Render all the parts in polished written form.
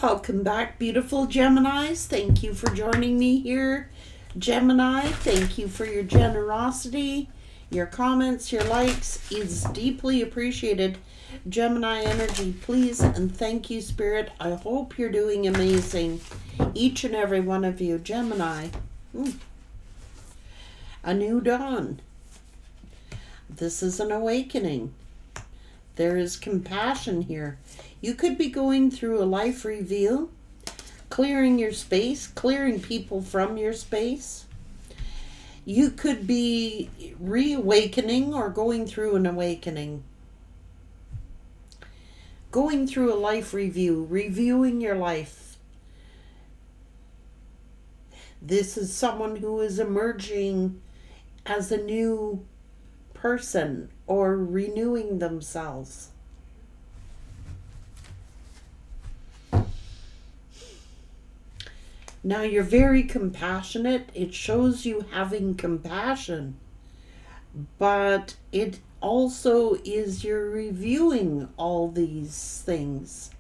Welcome back, beautiful Geminis. Thank you for joining me here, Gemini. Thank you for your generosity. Your comments, your likes is deeply appreciated. Gemini energy, please and thank you, Spirit. I hope you're doing amazing. Each and every one of you, Gemini. A new dawn. This is an awakening. There is compassion here. You could be going through a life review, clearing your space, clearing people from your space. You could be reawakening or going through an awakening. Going through a life review, reviewing your life. This is someone who is emerging as a new person or renewing themselves. Now you're very compassionate. It shows you having compassion, but it also is you're reviewing all these things.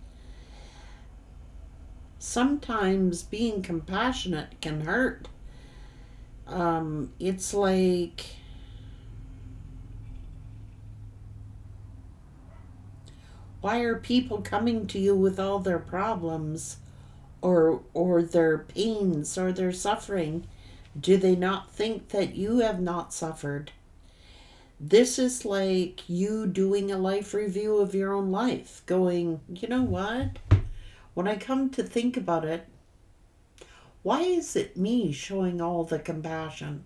Sometimes being compassionate can hurt. It's like why are people coming to you with all their problems or their pains or their suffering? Do they not think that you have not suffered? This is like you doing a life review of your own life, going, you know what? When I come to think about it, why is it me showing all the compassion?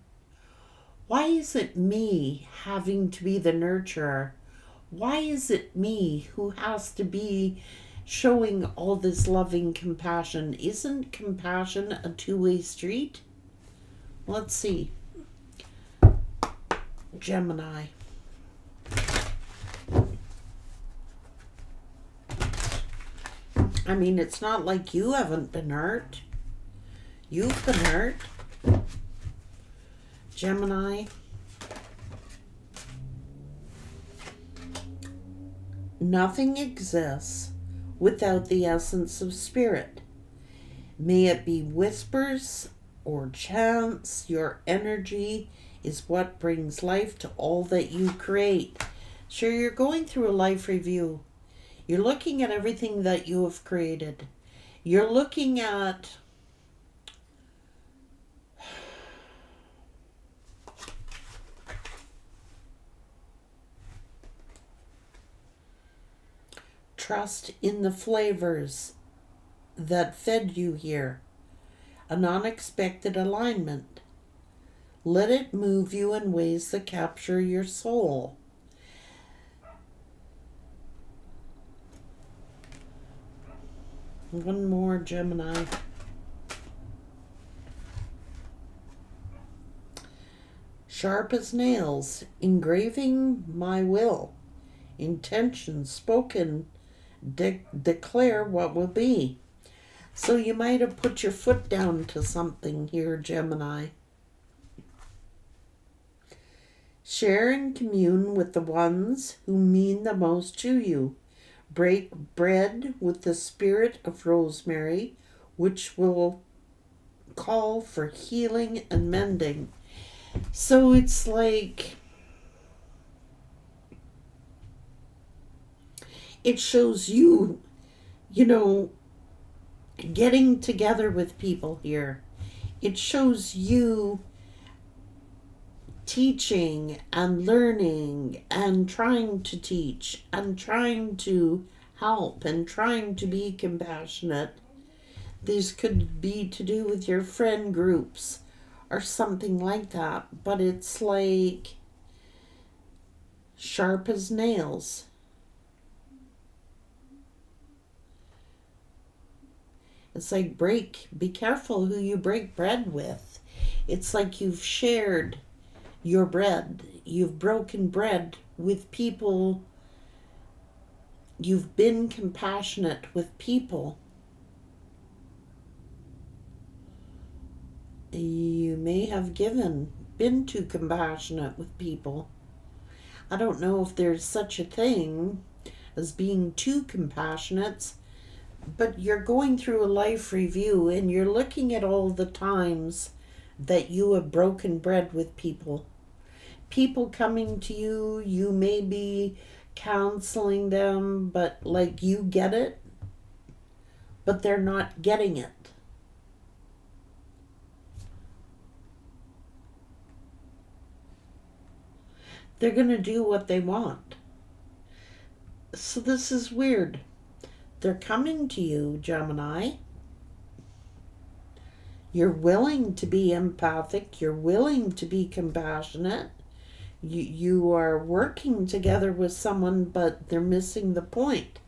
Why is it me having to be the nurturer? Why is it me who has to be showing all this loving compassion? Isn't compassion a two-way street? Let's see. Gemini. I mean, it's not like you haven't been hurt. You've been hurt. Gemini. Nothing exists without the essence of spirit. May it be whispers or chants, your energy is what brings life to all that you create. Sure, you're going through a life review. You're looking at everything that you have created. You're looking at trust in the flavors that fed you here. An unexpected alignment. Let it move you in ways that capture your soul. One more, Gemini. Sharp as nails, engraving my will. Intention spoken, declare what will be. So you might have put your foot down to something here, Gemini. Share and commune with the ones who mean the most to you. Break bread with the spirit of rosemary, which will call for healing and mending. So it's like it shows you, getting together with people here. It shows you teaching and learning and trying to teach and trying to help and trying to be compassionate. These could be to do with your friend groups or something like that, but it's like sharp as nails. It's like be careful who you break bread with. It's like you've shared your bread. You've broken bread with people. You've been compassionate with people. You may have been too compassionate with people. I don't know if there's such a thing as being too compassionate, But you're going through a life review and you're looking at all the times that you have broken bread with people. People coming to you, you may be counseling them, but like you get it, but they're not getting it. They're going to do what they want. So this is weird. They're coming to you, Gemini. You're willing to be empathic. You're willing to be compassionate. You are working together with someone, but they're missing the point.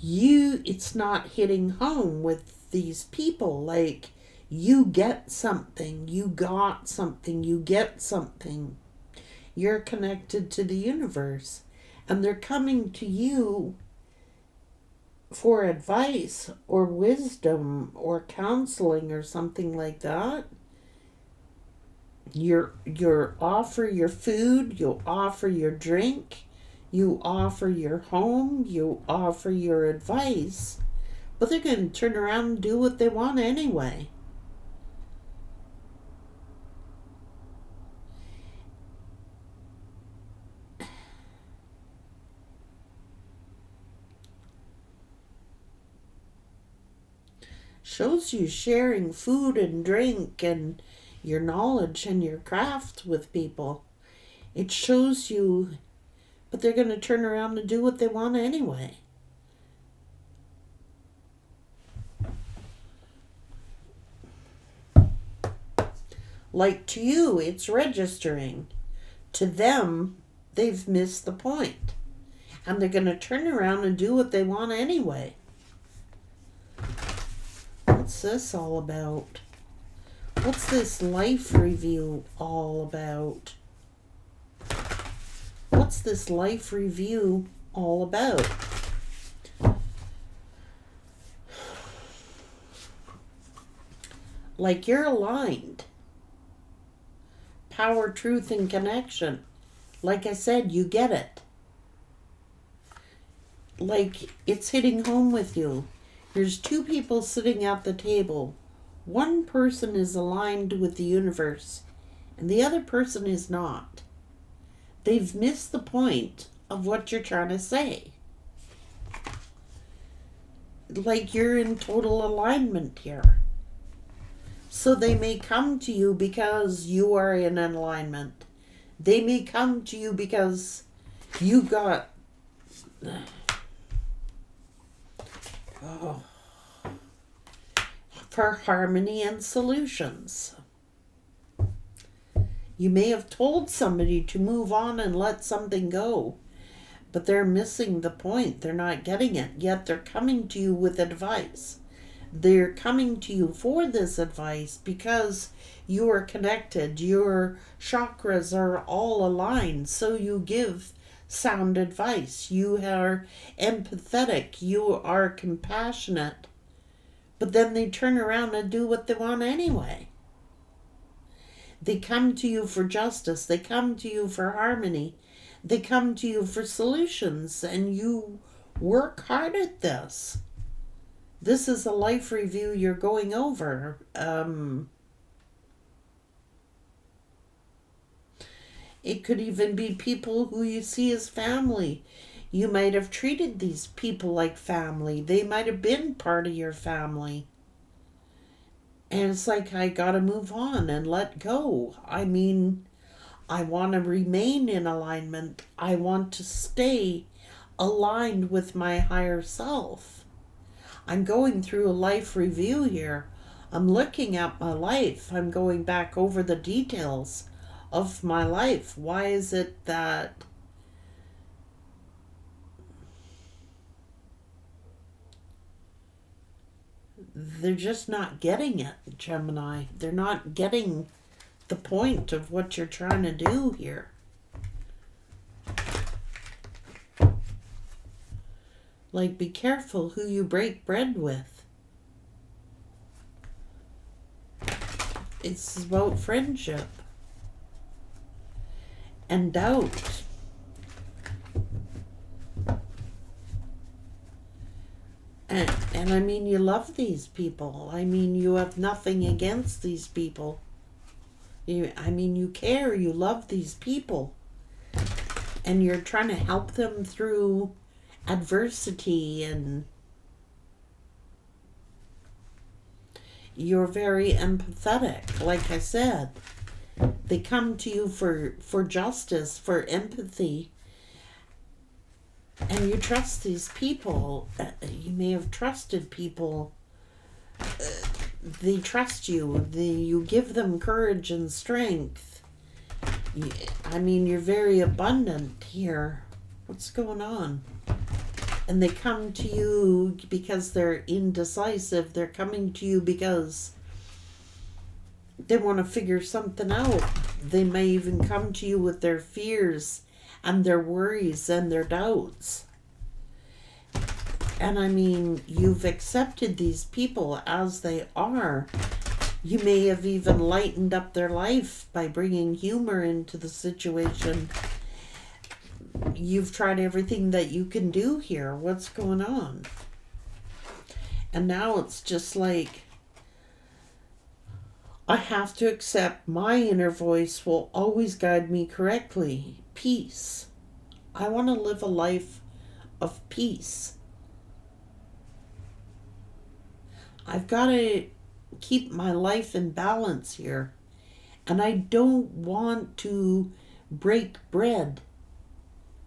It's not hitting home with these people. Like, you get something, you got something, you get something. You're connected to the universe, and they're coming to you for advice or wisdom or counseling or something like that. You offer your food, you offer your drink, you offer your home, you offer your advice, but they're going to turn around and do what they want anyway. Shows you sharing food and drink and your knowledge and your craft with people. It shows you, but they're going to turn around and do what they want anyway. Like, to you, it's registering. To them, they've missed the point. And they're going to turn around and do what they want anyway. What's this all about? What's this life review all about? What's this life review all about? Like, you're aligned. Power, truth, and connection. Like I said, you get it. Like, it's hitting home with you. There's two people sitting at the table. One person is aligned with the universe, and the other person is not. They've missed the point of what you're trying to say. Like, you're in total alignment here. So they may come to you because you are in alignment. They may come to you because you got... for harmony and solutions. You may have told somebody to move on and let something go, but they're missing the point. They're not getting it, yet they're coming to you with advice. They're coming to you for this advice because you are connected. Your chakras are all aligned, so you give sound advice. You are empathetic. You are compassionate. But then they turn around and do what they want anyway. They come to you for justice. They come to you for harmony. They come to you for solutions, and you work hard at this. This is a life review you're going over. It could even be people who you see as family. You might have treated these people like family. They might have been part of your family. And it's like, I gotta move on and let go. I mean, I want to remain in alignment. I want to stay aligned with my higher self. I'm going through a life review here. I'm looking at my life. I'm going back over the details of my life. Why is it that they're just not getting it, Gemini? They're not getting the point of what you're trying to do here. Like, be careful who you break bread with. It's about friendship and doubt. And I mean, you love these people. I mean, you have nothing against these people. You care, you love these people. And you're trying to help them through adversity, and you're very empathetic. Like I said, they come to you for justice, for empathy, and you trust these people. You may have trusted people. They trust you. You give them courage and strength. You're very abundant here. What's going on? And they come to you because they're indecisive. They're coming to you because they want to figure something out. They may even come to you with their fears and their worries and their doubts. And you've accepted these people as they are. You may have even lightened up their life by bringing humor into the situation. You've tried everything that you can do here. What's going on? And now it's just like, I have to accept my inner voice will always guide me correctly. Peace. I want to live a life of peace. I've got to keep my life in balance here. And I don't want to break bread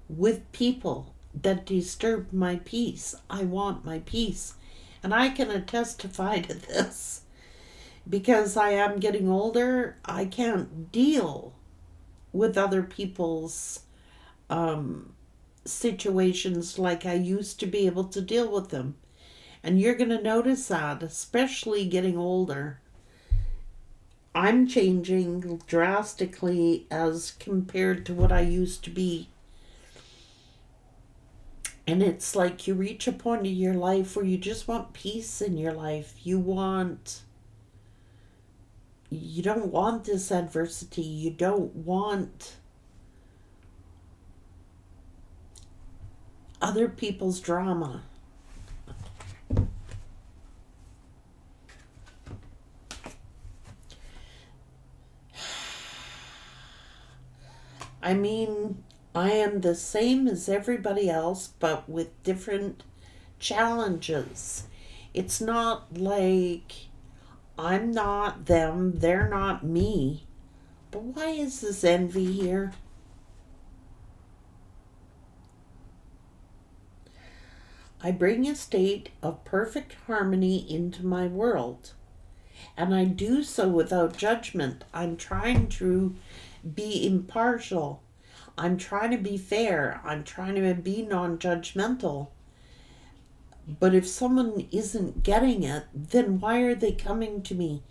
with people that disturb my peace. I want my peace. And I can testify to this. Because I am getting older, I can't deal with other people's situations like I used to be able to deal with them. And you're going to notice that, especially getting older. I'm changing drastically as compared to what I used to be. And it's like you reach a point in your life where you just want peace in your life. You don't want this adversity. You don't want other people's drama. I am the same as everybody else, but with different challenges. It's not like I'm not them, they're not me. But why is this envy here? I bring a state of perfect harmony into my world. And I do so without judgment. I'm trying to be impartial. I'm trying to be fair. I'm trying to be non-judgmental. But if someone isn't getting it, then why are they coming to me?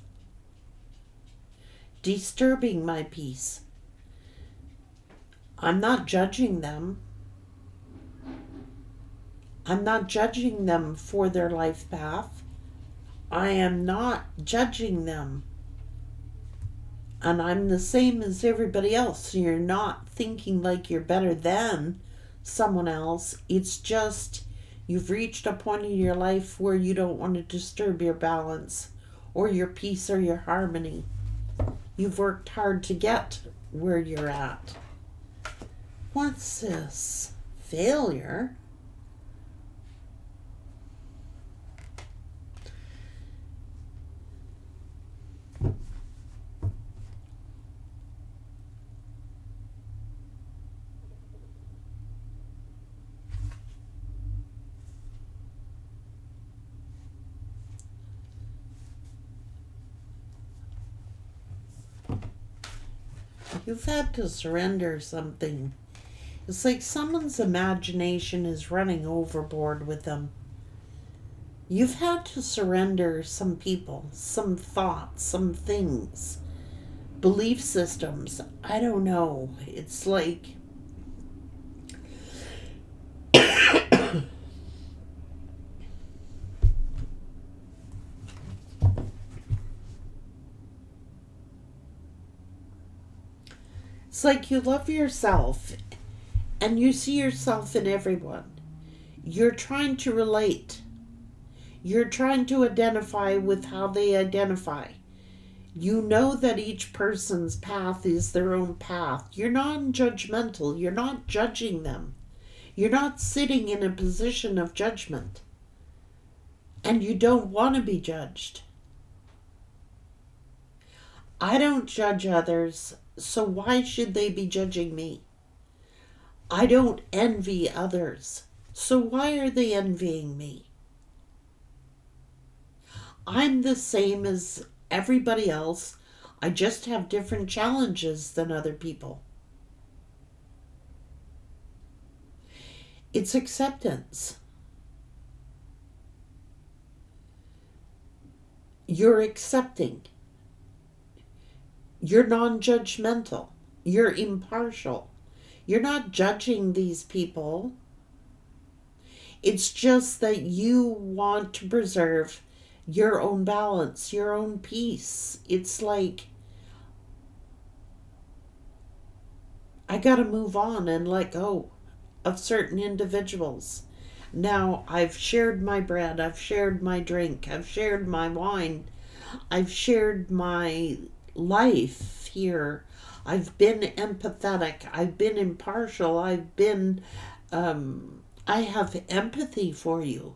Disturbing my peace. I'm not judging them. I'm not judging them for their life path. I am not judging them. And I'm the same as everybody else. So you're not thinking like you're better than someone else. It's just you've reached a point in your life where you don't want to disturb your balance or your peace or your harmony. You've worked hard to get where you're at. What's this? Failure? You've had to surrender something. It's like someone's imagination is running overboard with them. You've had to surrender some people, some thoughts, some things, belief systems. I don't know. It's like it's like you love yourself and you see yourself in everyone. You're trying to relate. You're trying to identify with how they identify. You know that each person's path is their own path. You're non-judgmental. You're not judging them. You're not sitting in a position of judgment. And you don't want to be judged. I don't judge others, so why should they be judging me? I don't envy others, so why are they envying me? I'm the same as everybody else. I just have different challenges than other people. It's acceptance. You're accepting. You're non-judgmental. You're impartial. You're not judging these people. It's just that you want to preserve your own balance, your own peace. It's like, I gotta move on and let go of certain individuals. Now, I've shared my bread, I've shared my drink, I've shared my wine, I've shared my life here. I've been empathetic, I've been impartial, I have empathy for you.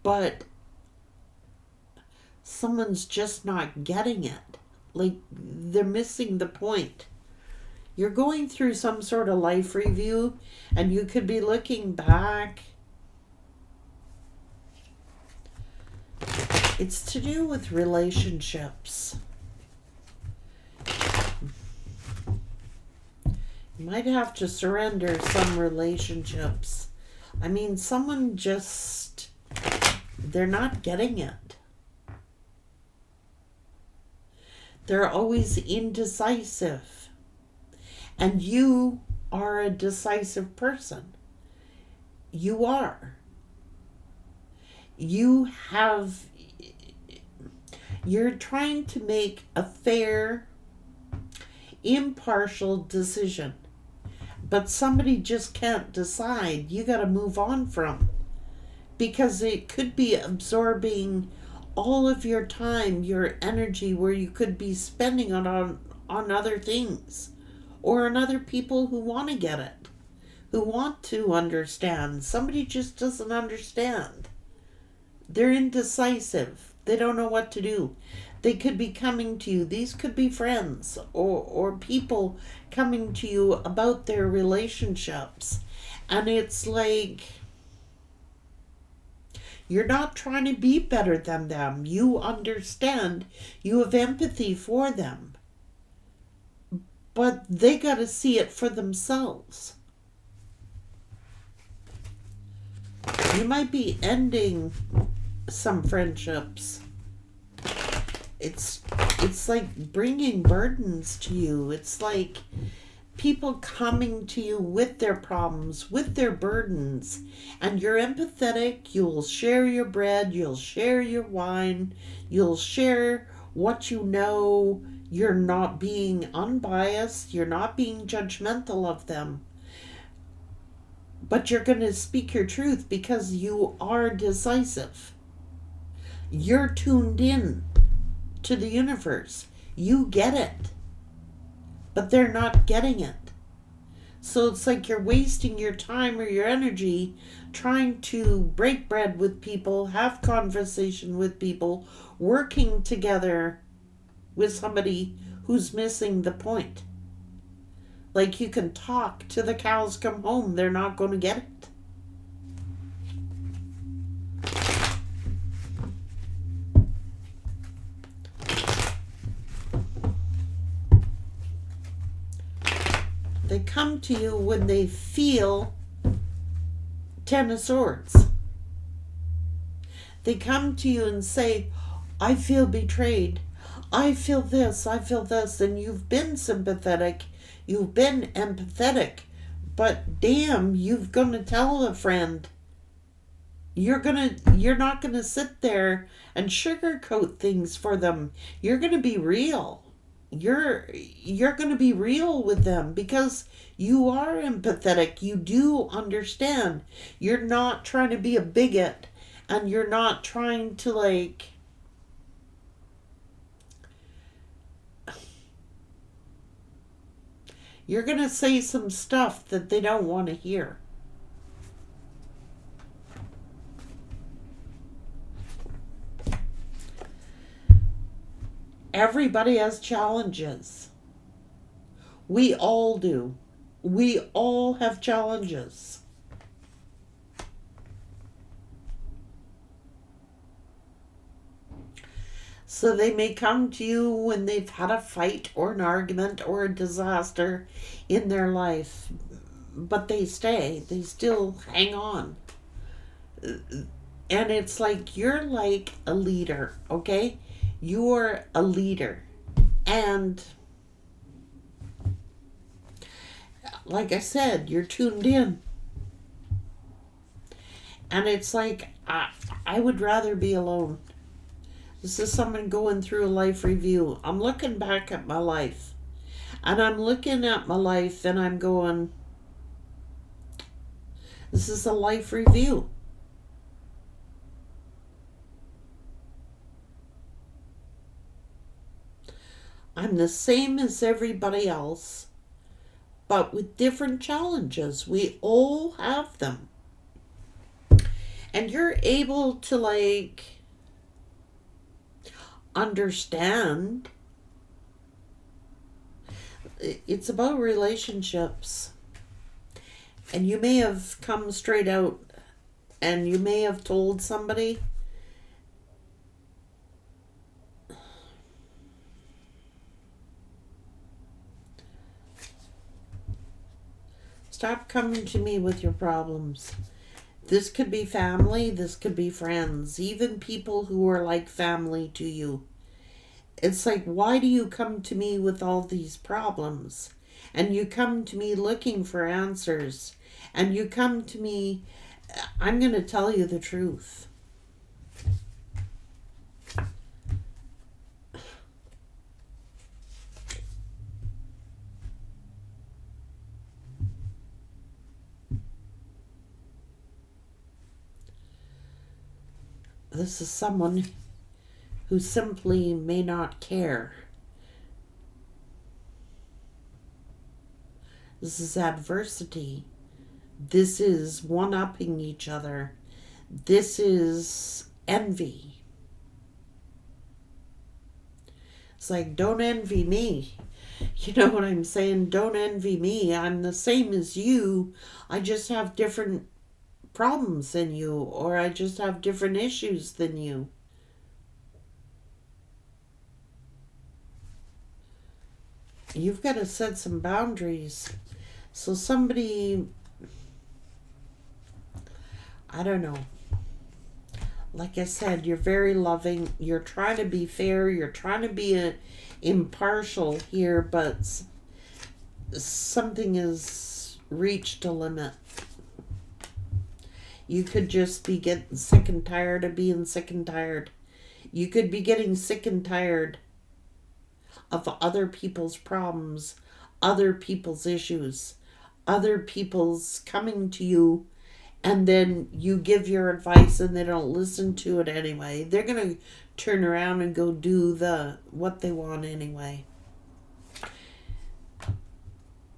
But someone's just not getting it. Like, they're missing the point. You're going through some sort of life review, and you could be looking back. It's to do with relationships. You might have to surrender some relationships. I mean, someone just, they're not getting it. They're always indecisive. And you are a decisive person. You are. You're trying to make a fair, impartial decision. But somebody just can't decide. You got to move on from. Because it could be absorbing all of your time, your energy, where you could be spending it on other things. Or on other people who want to get it. Who want to understand. Somebody just doesn't understand. They're indecisive. They don't know what to do. They could be coming to you. These could be friends or people coming to you about their relationships. And it's like, you're not trying to be better than them. You understand. You have empathy for them. But they got to see it for themselves. You might be ending some friendships. It's like bringing burdens to you. It's like people coming to you with their problems, with their burdens, and you're empathetic. You'll share your bread, you'll share your wine, you'll share what you know. You're not being unbiased, you're not being judgmental of them. But you're going to speak your truth because you are decisive. You're tuned in to the universe. You get it. But they're not getting it. So it's like you're wasting your time or your energy trying to break bread with people, have conversation with people, working together with somebody who's missing the point. Like, you can talk till the cows come home. They're not going to get it. They come to you when they feel Ten of Swords. They come to you and say, I feel betrayed. I feel this, and you've been sympathetic, you've been empathetic, but damn, you've gonna tell a friend. You're not gonna sit there and sugarcoat things for them. You're gonna be real. You're gonna be real with them because you are empathetic. You do understand. You're not trying to be a bigot And you're not trying to like you're going to say some stuff that they don't want to hear. Everybody has challenges. We all do. We all have challenges. So they may come to you when they've had a fight or an argument or a disaster in their life, but they stay. They still hang on. And it's like you're like a leader, okay? You're a leader. And like I said, you're tuned in. And it's like, I would rather be alone. This is someone going through a life review. I'm looking back at my life. And I'm looking at my life and I'm going, this is a life review. I'm the same as everybody else, but with different challenges. We all have them. And you're able to like understand. It's about relationships. And you may have come straight out and you may have told somebody, stop coming to me with your problems. This could be family, this could be friends, even people who are like family to you. It's like, why do you come to me with all these problems? And you come to me looking for answers. And you come to me, I'm going to tell you the truth. This is someone who simply may not care. This is adversity. This is one-upping each other. This is envy. It's like, don't envy me. You know what I'm saying? Don't envy me. I'm the same as you. I just have different problems than you, or I just have different issues than you. You've got to set some boundaries. So somebody, I don't know. Like I said, you're very loving. You're trying to be fair. You're trying to be impartial here, but something has reached a limit. You could just be getting sick and tired of being sick and tired. You could be getting sick and tired of other people's problems, other people's issues, other people's coming to you, and then you give your advice and they don't listen to it anyway. They're going to turn around and go do what they want anyway.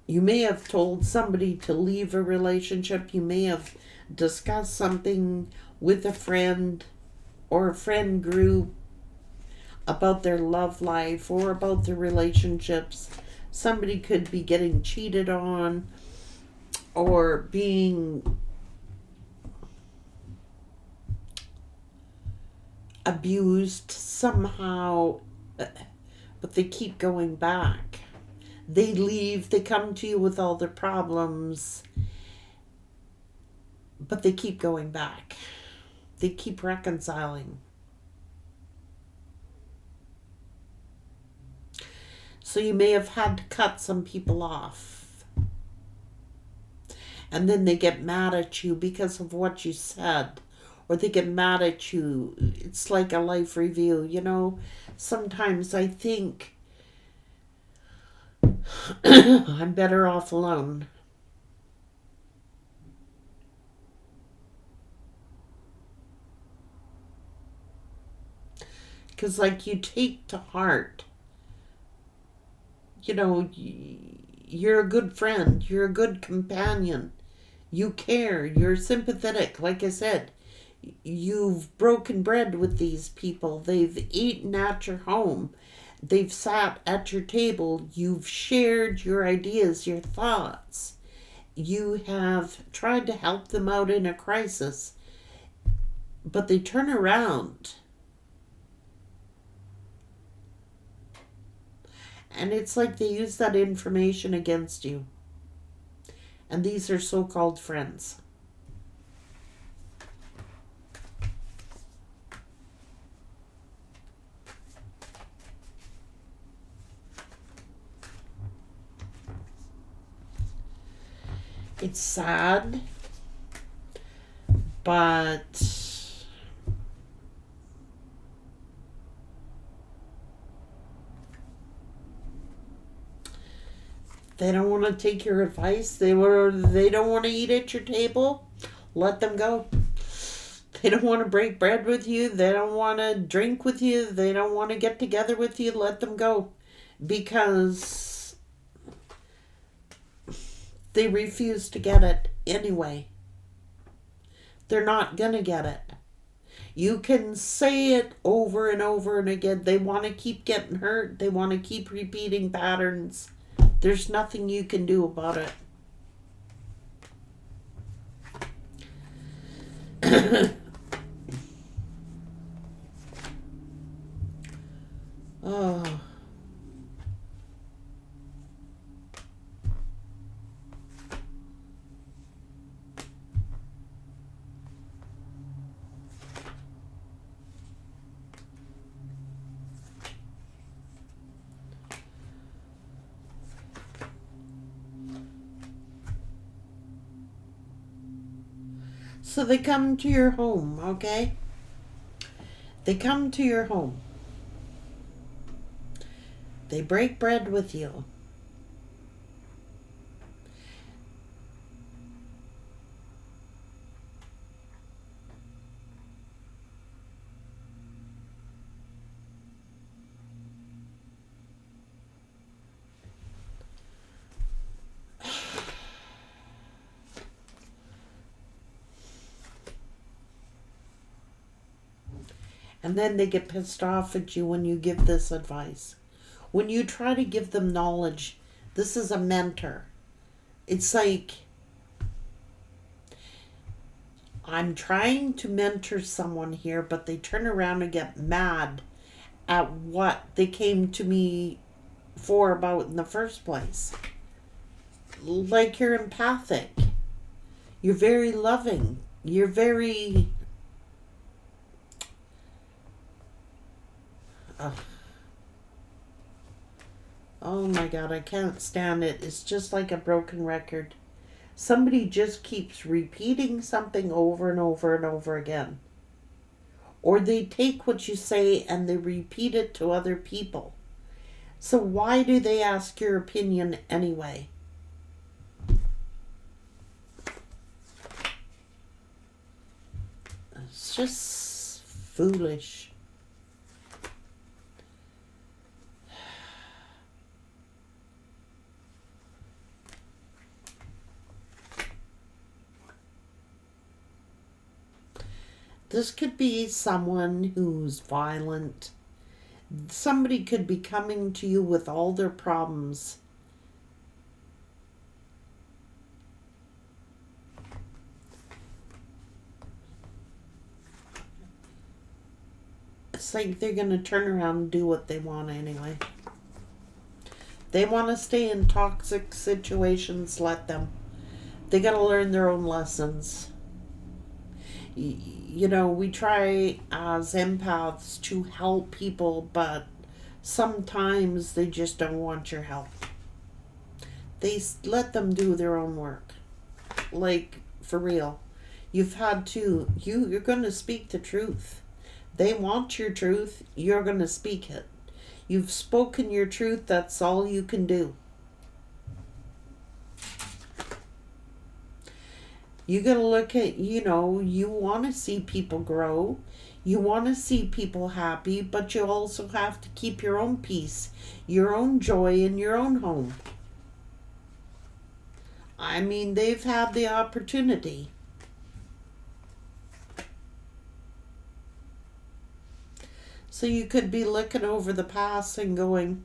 You may have told somebody to leave a relationship. You may have discussed something with a friend or a friend group about their love life or about their relationships. Somebody could be getting cheated on or being abused somehow, but they keep going back. They leave, they come to you with all their problems, but they keep going back. They keep reconciling. So you may have had to cut some people off. And then they get mad at you because of what you said. Or they get mad at you. It's like a life review, you know. Sometimes I think I'm better off alone. Because, like, you take to heart, you know, you're a good friend, you're a good companion, you care, you're sympathetic. Like I said, you've broken bread with these people, they've eaten at your home, they've sat at your table, you've shared your ideas, your thoughts, you have tried to help them out in a crisis, but they turn around and it's like they use that information against you. And these are so-called friends. It's sad, but they don't want to take your advice. They don't want to eat at your table. Let them go. They don't want to break bread with you. They don't want to drink with you. They don't want to get together with you. Let them go. Because they refuse to get it anyway. They're not going to get it. You can say it over and over and again. They want to keep getting hurt. They want to keep repeating patterns. There's nothing you can do about it. Oh. So they come to your home, okay? They come to your home. They break bread with you. And then they get pissed off at you when you give this advice. When you try to give them knowledge, this is a mentor. It's like, I'm trying to mentor someone here, but they turn around and get mad at what they came to me for about in the first place. Like, you're empathic. You're very loving. You're very... Oh my God, I can't stand it. It's just like a broken record. Somebody just keeps repeating something over and over and over again. Or they take what you say and they repeat it to other people. So why do they ask your opinion anyway? It's just foolish. This could be someone who's violent. Somebody could be coming to you with all their problems. It's like they're going to turn around and do what they want anyway. They want to stay in toxic situations, let them. They got to learn their own lessons. You know, we try as empaths to help people, but sometimes they just don't want your help. They let them do their own work. Like, for real. You've had to, you're going to speak the truth. They want your truth, you're going to speak it. You've spoken your truth, that's all you can do. You got to look at, you know, you want to see people grow. You want to see people happy, but you also have to keep your own peace, your own joy in your own home. I mean, they've had the opportunity. So you could be looking over the past and going,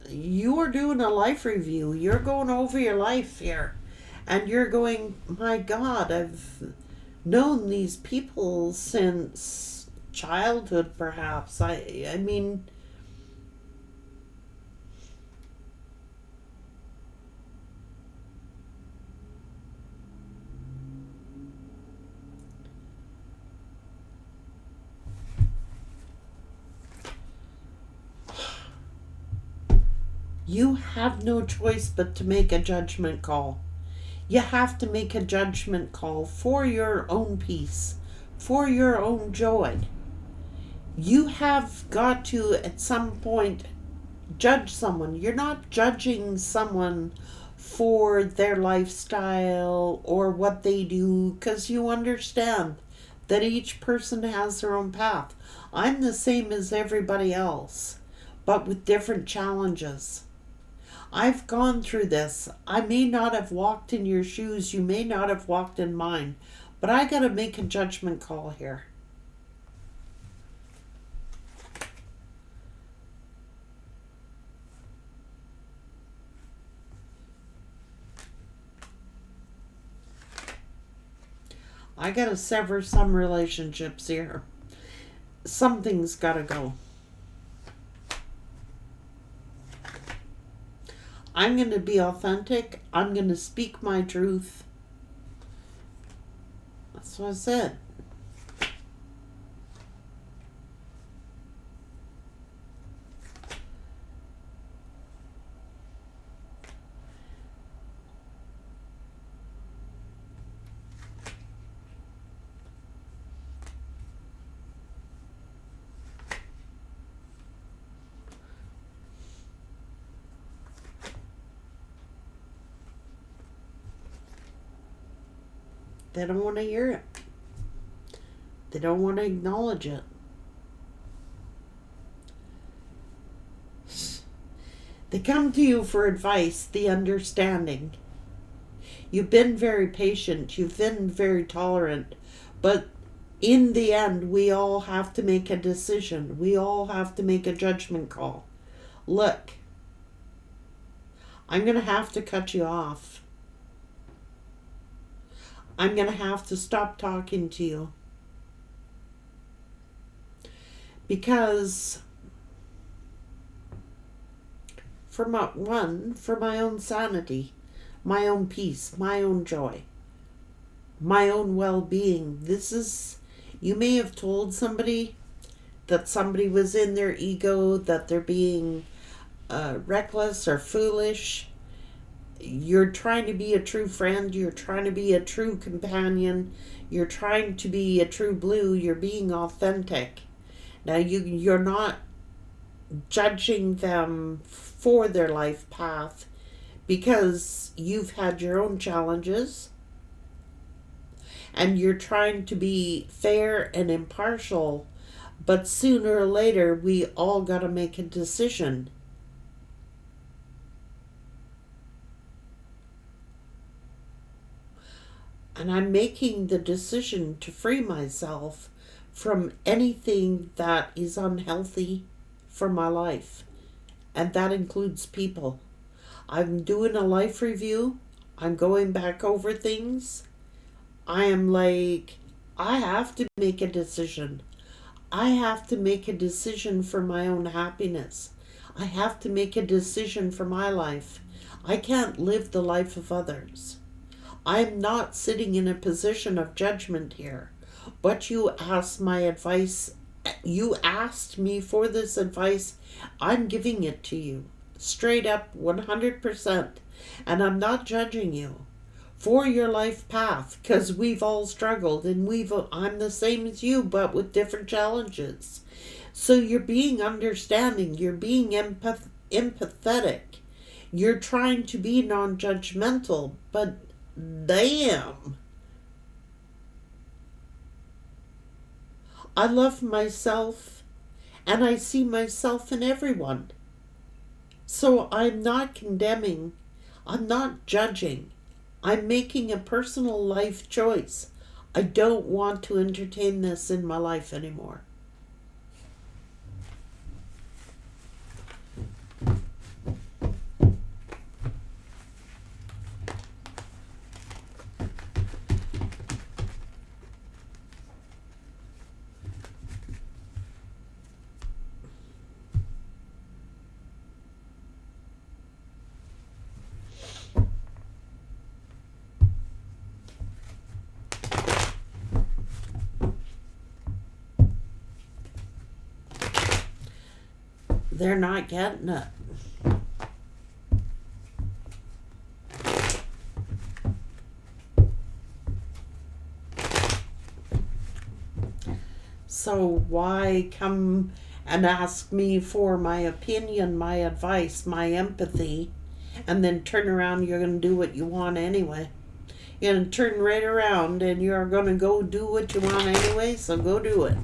you are doing a life review. You're going over your life here. And you're going, my God, I've known these people since childhood, perhaps. I mean, you have no choice but to make a judgment call. You have to make a judgment call for your own peace, for your own joy. You have got to, at some point, judge someone. You're not judging someone for their lifestyle or what they do, because you understand that each person has their own path. I'm the same as everybody else, but with different challenges. I've gone through this. I may not have walked in your shoes, you may not have walked in mine, but I got to make a judgment call here. I got to sever some relationships here. Something's got to go. I'm going to be authentic. I'm going to speak my truth. That's what I said. They don't want to hear it. They don't want to acknowledge it. They come to you for advice, the understanding. You've been very patient. You've been very tolerant. But in the end, we all have to make a decision. We all have to make a judgment call. Look, I'm going to have to cut you off. I'm going to have to stop talking to you. Because for my own sanity, my own peace, my own joy, my own well-being. You may have told somebody that somebody was in their ego, that they're being reckless or foolish. You're trying to be a true friend. You're trying to be a true companion. You're trying to be a true blue. You're being authentic. Now, you're not judging them for their life path because you've had your own challenges. And you're trying to be fair and impartial. But sooner or later, we all got to make a decision. And I'm making the decision to free myself from anything that is unhealthy for my life. And that includes people. I'm doing a life review. I'm going back over things. I am like, I have to make a decision. I have to make a decision for my own happiness. I have to make a decision for my life. I can't live the life of others. I'm not sitting in a position of judgment here. But you asked my advice. You asked me for this advice. I'm giving it to you. Straight up, 100%. And I'm not judging you for your life path, because we've all struggled, and I'm the same as you, but with different challenges. So you're being understanding. You're being empathetic. You're trying to be non-judgmental, but damn, I love myself and I see myself in everyone. So I'm not condemning. I'm not judging. I'm making a personal life choice. I don't want to entertain this in my life anymore. They're not getting it. So why come and ask me for my opinion, my advice, my empathy, and then turn around, you're going to do what you want anyway. You're going to turn right around and you're going to go do what you want anyway, so go do it.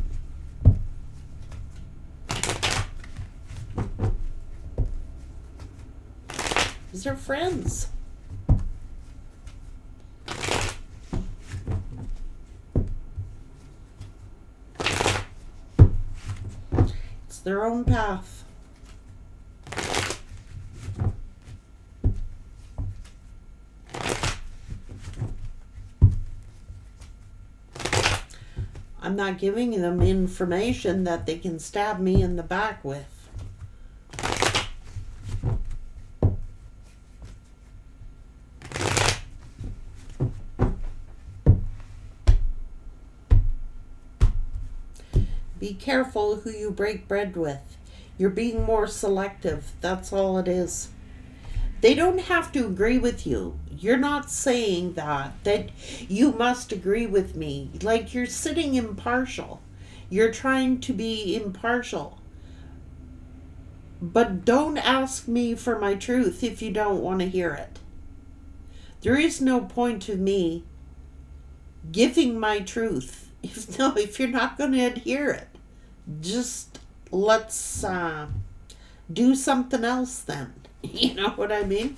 These are friends. It's their own path. I'm not giving them information that they can stab me in the back with. Be careful who you break bread with. You're being more selective. That's all it is. They don't have to agree with you. You're not saying that you must agree with me. Like you're sitting impartial. You're trying to be impartial. But don't ask me for my truth if you don't want to hear it. There is no point of me giving my truth if you're not going to adhere it. Just let's do something else then. You know what I mean?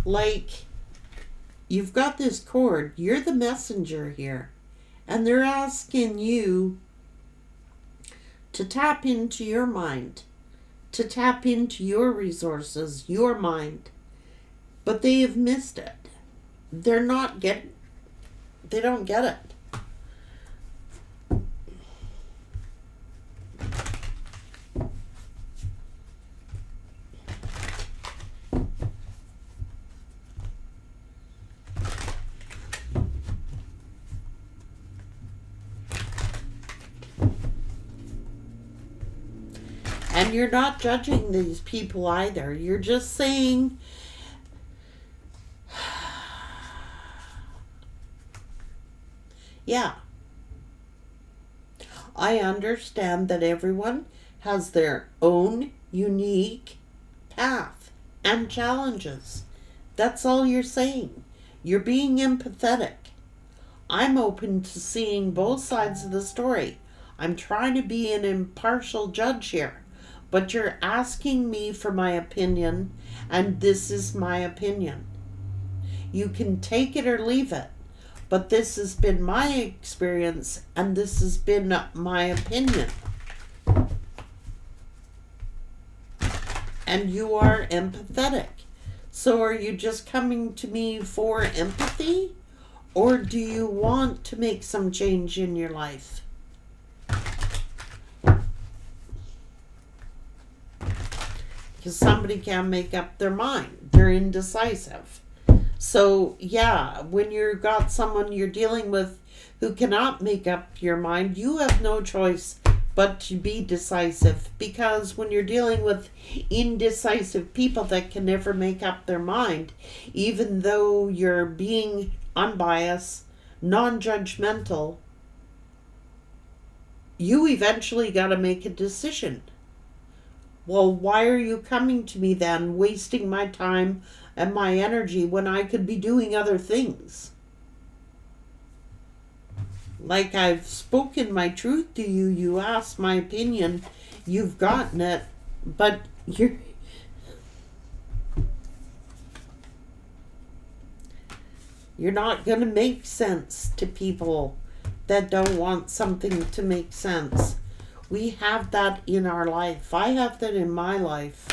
Like, you've got this cord, you're the messenger here, and they're asking you to tap into your mind, to tap into your resources, your mind, but they have missed it. They don't get it. And you're not judging these people either. You're just saying, yeah, I understand that everyone has their own unique path and challenges. That's all you're saying. You're being empathetic. I'm open to seeing both sides of the story. I'm trying to be an impartial judge here. But you're asking me for my opinion, and this is my opinion. You can take it or leave it, but this has been my experience, and this has been my opinion. And you are empathetic. So are you just coming to me for empathy, or do you want to make some change in your life? Because somebody can't make up their mind. They're indecisive. So, yeah, when you've got someone you're dealing with who cannot make up your mind, you have no choice but to be decisive. Because when you're dealing with indecisive people that can never make up their mind, even though you're being unbiased, non-judgmental, you eventually got to make a decision. Well, why are you coming to me then, wasting my time and my energy when I could be doing other things? Like, I've spoken my truth to you, you asked my opinion, you've gotten it, but you're not going to make sense to people that don't want something to make sense. We have that in our life. I have that in my life.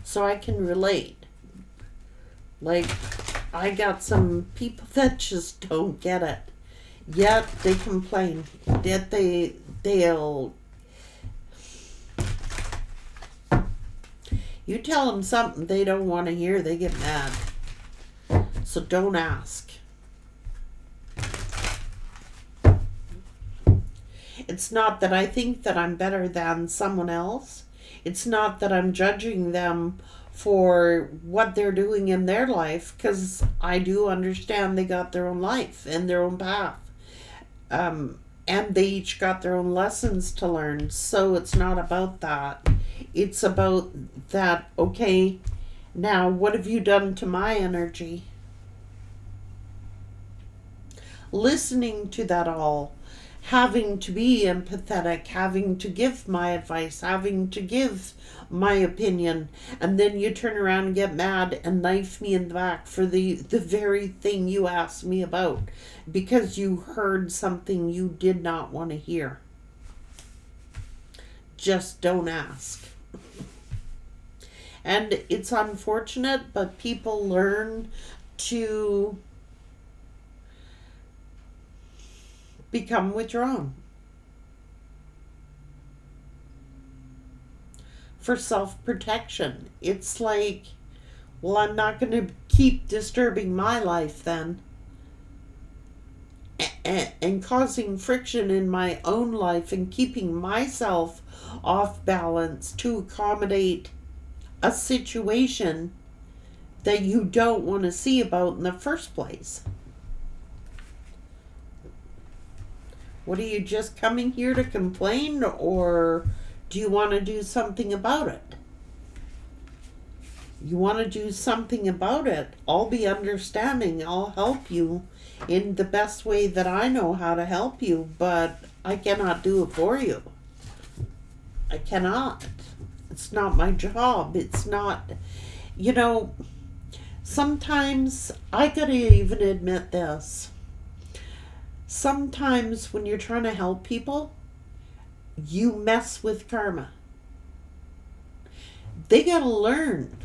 So I can relate. Like, I got some people that just don't get it. Yet they complain. Yet they'll... You tell them something they don't want to hear, they get mad. So don't ask. It's not that I think that I'm better than someone else. It's not that I'm judging them for what they're doing in their life, because I do understand they got their own life and their own path. And they each got their own lessons to learn. So it's not about that. It's about that, okay, now what have you done to my energy? Listening to that all, having to be empathetic, having to give my advice, having to give my opinion, and then you turn around and get mad and knife me in the back for the very thing you asked me about, because you heard something you did not want to hear. Just don't ask. And it's unfortunate, but people learn to become withdrawn for self-protection. It's like, well, I'm not going to keep disturbing my life then and causing friction in my own life and keeping myself off balance to accommodate a situation that you don't want to see about in the first place. What, are you just coming here to complain, or do you want to do something about it? You want to do something about it, I'll be understanding. I'll help you in the best way that I know how to help you, but I cannot do it for you. I cannot. It's not my job. It's not, sometimes I gotta even admit this. Sometimes when you're trying to help people, you mess with karma. They gotta learn.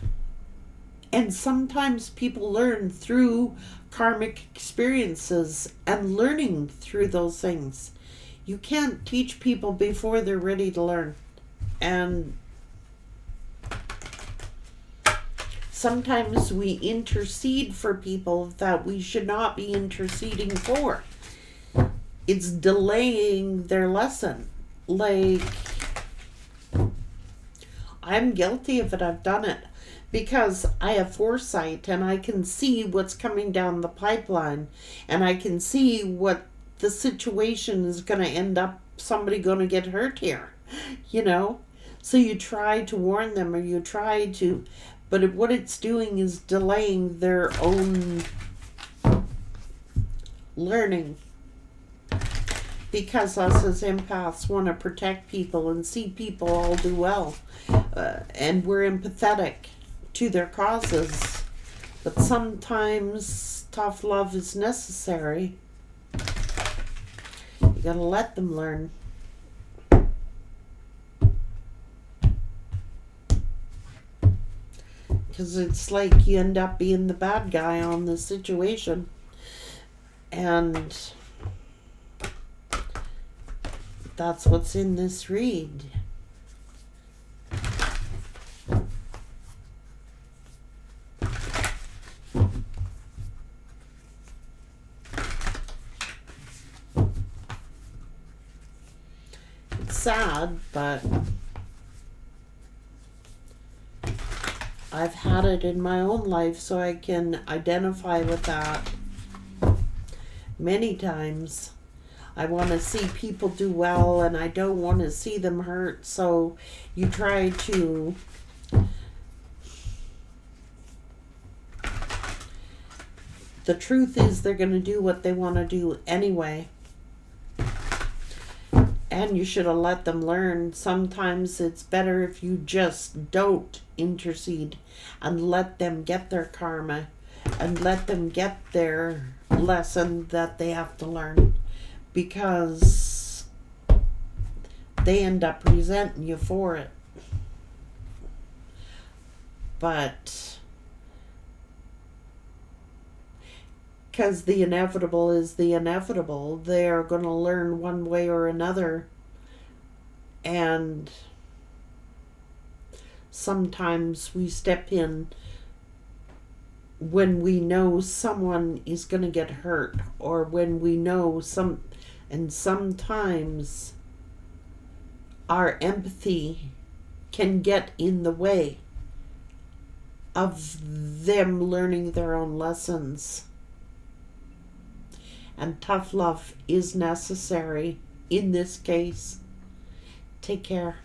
And sometimes people learn through karmic experiences and learning through those things. You can't teach people before they're ready to learn. And sometimes we intercede for people that we should not be interceding for. It's delaying their lesson. Like, I'm guilty of it. I've done it because I have foresight and I can see what's coming down the pipeline, and I can see what the situation is going to end up, somebody going to get hurt here, So you try to warn them, or you try to, but what it's doing is delaying their own learning. Because us as empaths want to protect people and see people all do well. And we're empathetic to their causes. But sometimes tough love is necessary. You gotta let them learn. Because it's like you end up being the bad guy on the situation. And that's what's in this read. It's sad, but I've had it in my own life, so I can identify with that many times. I want to see people do well and I don't want to see them hurt. So you try to the truth is they're going to do what they want to do anyway. And you should have let them learn. Sometimes it's better if you just don't intercede and let them get their karma and let them get their lesson that they have to learn, because they end up resenting you for it. But because the inevitable is the inevitable, they are going to learn one way or another. And sometimes we step in when we know someone is going to get hurt, or when we know and sometimes our empathy can get in the way of them learning their own lessons. And tough love is necessary in this case. Take care.